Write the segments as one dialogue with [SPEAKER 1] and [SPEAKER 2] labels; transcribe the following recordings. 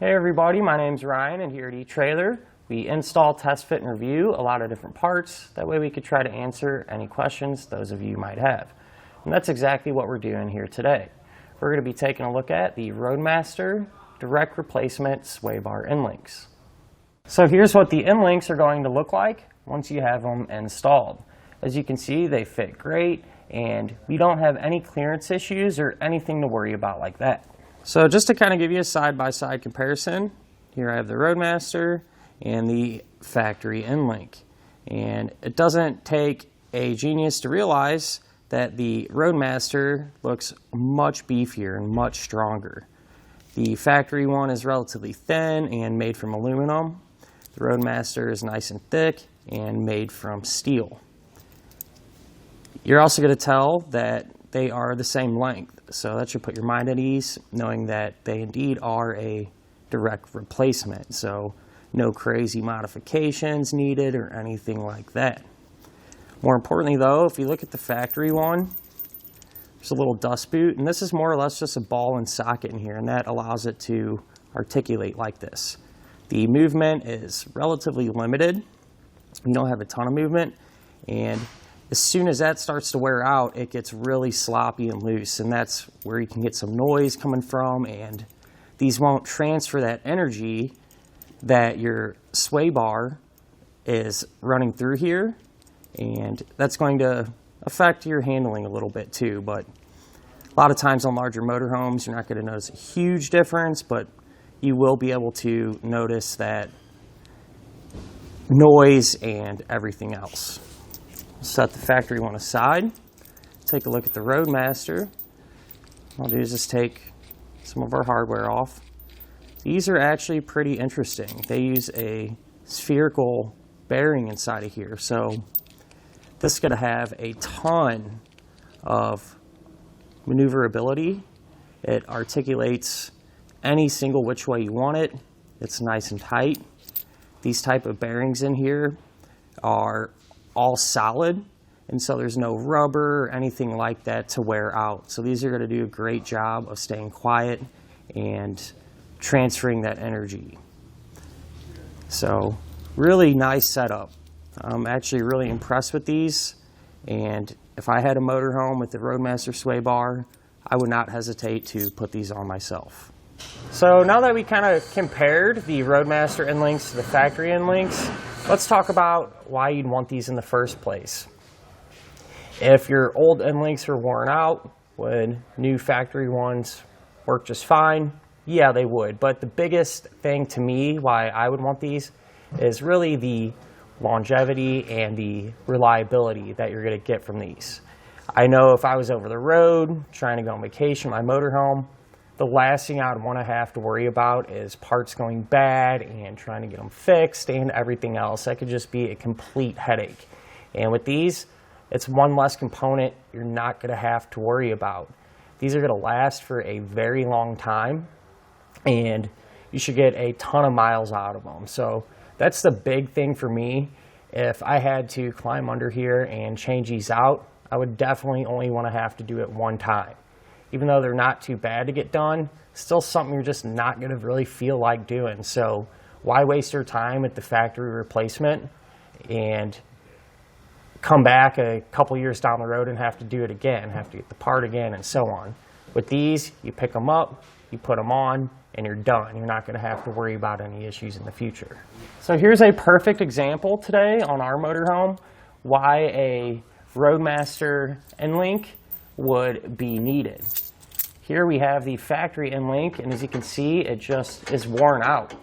[SPEAKER 1] Hey everybody, my name's Ryan, and here at eTrailer we install, test, fit, and review a lot of different parts. That way we could try to answer any questions those of you might have. And that's exactly what we're doing here today. We're going to be taking a look at the Roadmaster direct replacement sway bar end links. So here's what the end links are going to look like once you have them installed. As you can see, they fit great, and we don't have any clearance issues or anything to worry about like that. So just to kind of give you a side-by-side comparison, here I have the Roadmaster and the factory end link. And it doesn't take a genius to realize that the Roadmaster looks much beefier and much stronger. The factory one is relatively thin and made from aluminum. The Roadmaster is nice and thick and made from steel. You're also going to tell that they are the same length, so that should put your mind at ease knowing that they indeed are a direct replacement, so no crazy modifications needed or anything like that. More importantly though, if you look at the factory one, there's a little dust boot, and this is more or less just a ball and socket in here, and that allows it to articulate like this. The movement is relatively limited. You don't have a ton of movement, and as soon as that starts to wear out, it gets really sloppy and loose, and that's where you can get some noise coming from, and these won't transfer that energy that your sway bar is running through here, and that's going to affect your handling a little bit too. But a lot of times on larger motorhomes, you're not going to notice a huge difference, but you will be able to notice that noise and everything else. Set the factory one aside, take a look at the Roadmaster. What I'll do is just take some of our hardware off. These are actually pretty interesting. They use a spherical bearing inside of here, so this is going to have a ton of maneuverability. It articulates any single which way you want it. It's nice and tight. These type of bearings in here are all solid, and so there's no rubber or anything like that to wear out. So these are going to do a great job of staying quiet and transferring that energy. So really nice setup. I'm actually really impressed with these, and if I had a motorhome with the Roadmaster sway bar, I would not hesitate to put these on myself. So now that we kind of compared the Roadmaster end links to the factory end links, let's talk about why you'd want these in the first place. If your old end links are worn out, would new factory ones work just fine? Yeah, they would. But the biggest thing to me why I would want these is really the longevity and the reliability that you're going to get from these. I know if I was over the road trying to go on vacation in my motorhome, the last thing I'd want to have to worry about is parts going bad and trying to get them fixed and everything else. That could just be a complete headache. And with these, it's one less component you're not going to have to worry about. These are going to last for a very long time, and you should get a ton of miles out of them. So that's the big thing for me. If I had to climb under here and change these out, I would definitely only want to have to do it one time. Even though they're not too bad to get done, still something you're just not going to really feel like doing. So why waste your time at the factory replacement and come back a couple years down the road and have to do it again, have to get the part again, and so on. With these, you pick them up, you put them on, and you're done. You're not going to have to worry about any issues in the future. So here's a perfect example today on our motorhome why a Roadmaster end link would be needed. Here we have the factory end link, and as you can see, it just is worn out.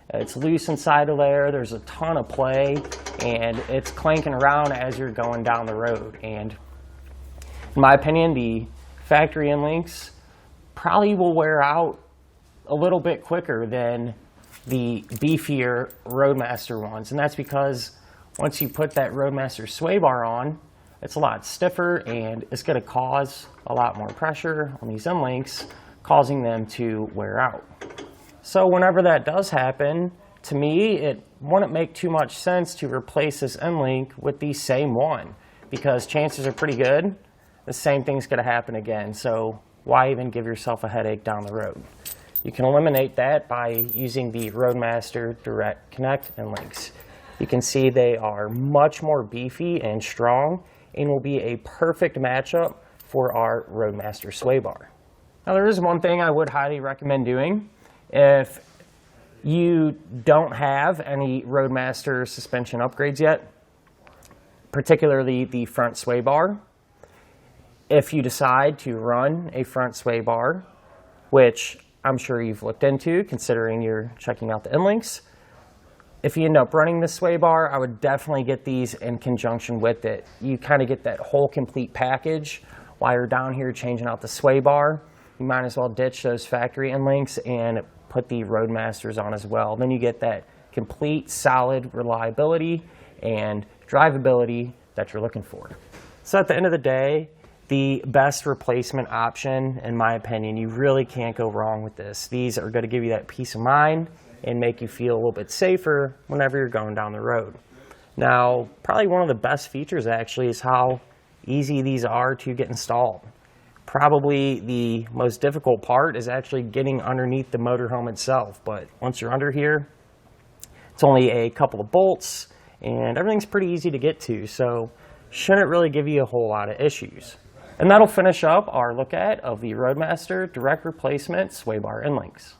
[SPEAKER 1] It's loose inside of there, there's a ton of play, and it's clanking around as you're going down the road. And in my opinion, the factory end links probably will wear out a little bit quicker than the beefier Roadmaster ones, and that's because once you put that Roadmaster sway bar on, it's a lot stiffer, and it's going to cause a lot more pressure on these end links, causing them to wear out. So whenever that does happen, to me, it wouldn't make too much sense to replace this end link with the same one, because chances are pretty good the same thing's going to happen again. So why even give yourself a headache down the road? You can eliminate that by using the Roadmaster Direct Connect and links. You can see they are much more beefy and strong and will be a perfect matchup for our Roadmaster Sway Bar. Now there is one thing I would highly recommend doing. If you don't have any Roadmaster suspension upgrades yet, particularly the front sway bar, if you decide to run a front sway bar, which I'm sure you've looked into considering you're checking out the inlinks, if you end up running the sway bar, I would definitely get these in conjunction with it. You kind of get that whole complete package. While you're down here changing out the sway bar, you might as well ditch those factory inlinks and put the Roadmasters on as well. Then you get that complete solid reliability and drivability that you're looking for. So at the end of the day, the best replacement option, in my opinion, you really can't go wrong with this. These are going to give you that peace of mind and make you feel a little bit safer whenever you're going down the road. Now, probably one of the best features actually is how easy these are to get installed. Probably the most difficult part is actually getting underneath the motorhome itself, but once you're under here, it's only a couple of bolts and everything's pretty easy to get to, so shouldn't really give you a whole lot of issues. And that'll finish up our look at of the Roadmaster Direct Replacement Sway Bar Inlinks.